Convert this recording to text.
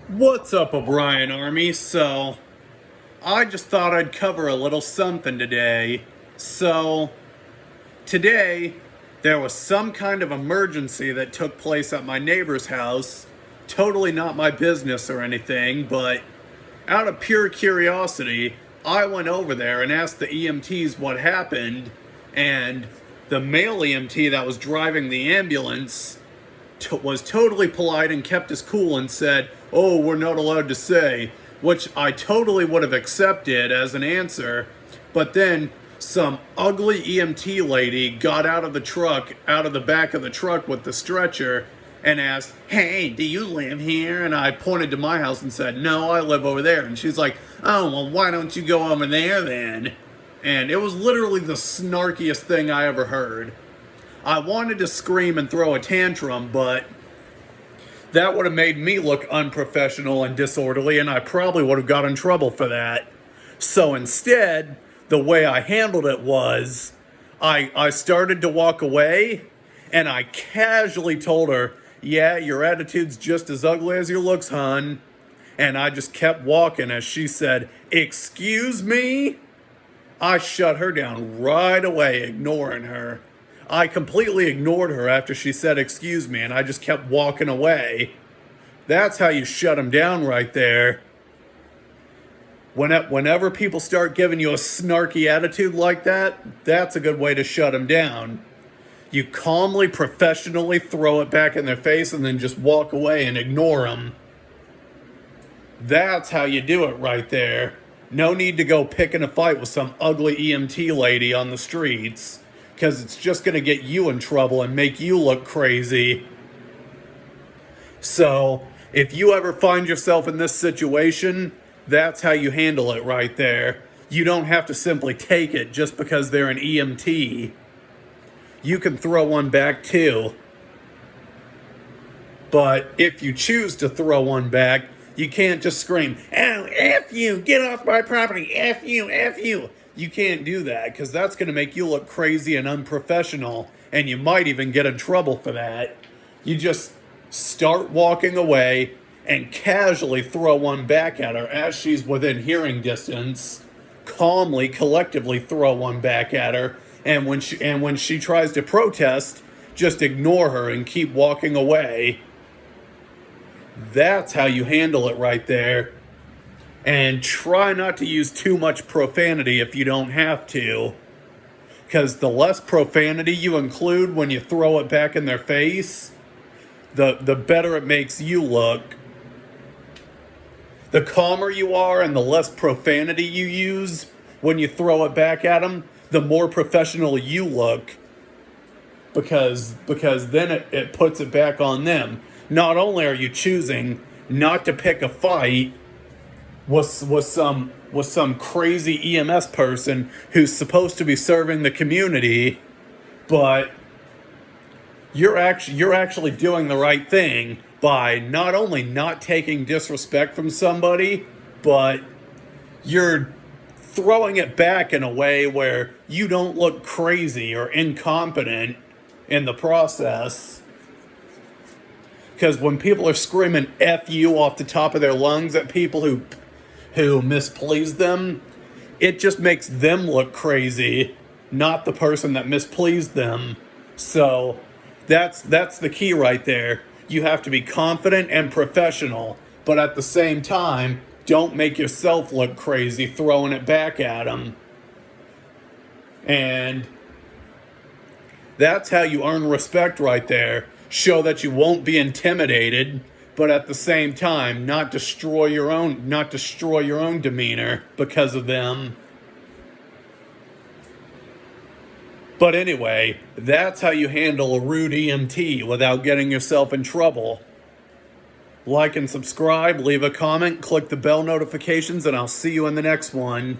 What's up, O'Brien Army? So, I just thought I'd cover a little something today. So, today, there was some kind of emergency that took place at my neighbor's house. Totally not my business or anything, but out of pure curiosity, I went over there and asked the EMTs what happened, and the male EMT that was driving the ambulance was totally polite and kept his cool and said, "Oh, we're not allowed to say," which I totally would have accepted as an answer. But then some ugly EMT lady got out of the back of the truck with the stretcher and asked, "Hey, do you live here?" And I pointed to my house and said, "No, I live over there." And she's like, "Oh, well, why don't you go over there then?" And it was literally the snarkiest thing I ever heard. I wanted to scream and throw a tantrum, but that would have made me look unprofessional and disorderly, and I probably would have got in trouble for that. So instead, the way I handled it was I started to walk away, and I casually told her, "Yeah, your attitude's just as ugly as your looks, hon." And I just kept walking as she said, "Excuse me?" I shut her down right away, ignoring her. I completely ignored her after she said "excuse me," and I just kept walking away. That's how you shut them down right there. Whenever people start giving you a snarky attitude like that, that's a good way to shut them down. You calmly, professionally throw it back in their face and then just walk away and ignore them. That's how you do it right there. No need to go picking a fight with some ugly EMT lady on the streets, because it's just going to get you in trouble and make you look crazy. So, if you ever find yourself in this situation, that's how you handle it right there. You don't have to simply take it just because they're an EMT. You can throw one back too. But if you choose to throw one back, you can't just scream, "Oh, F you, get off my property, F you, F you." You can't do that, because that's going to make you look crazy and unprofessional, and you might even get in trouble for that. You just start walking away and casually throw one back at her as she's within hearing distance. Calmly, collectively throw one back at her, and when she tries to protest, just ignore her and keep walking away. That's how you handle it right there. And try not to use too much profanity if you don't have to. Because the less profanity you include when you throw it back in their face, the better it makes you look. The calmer you are and the less profanity you use when you throw it back at them, the more professional you look. Because then it puts it back on them. Not only are you choosing not to pick a fight with some crazy EMS person who's supposed to be serving the community, but you're actually doing the right thing by not only not taking disrespect from somebody, but you're throwing it back in a way where you don't look crazy or incompetent in the process. Because when people are screaming "F you" off the top of their lungs at people who mispleased them, it just makes them look crazy, not the person that mispleased them. So that's the key right there. You have to be confident and professional, but at the same time, don't make yourself look crazy throwing it back at them. And that's how you earn respect right there. Show that you won't be intimidated, but at the same time not destroy your own demeanor because of them. But anyway, that's how you handle a rude EMT without getting yourself in trouble. Like and subscribe, leave a comment, click the bell notifications, and I'll see you in the next one.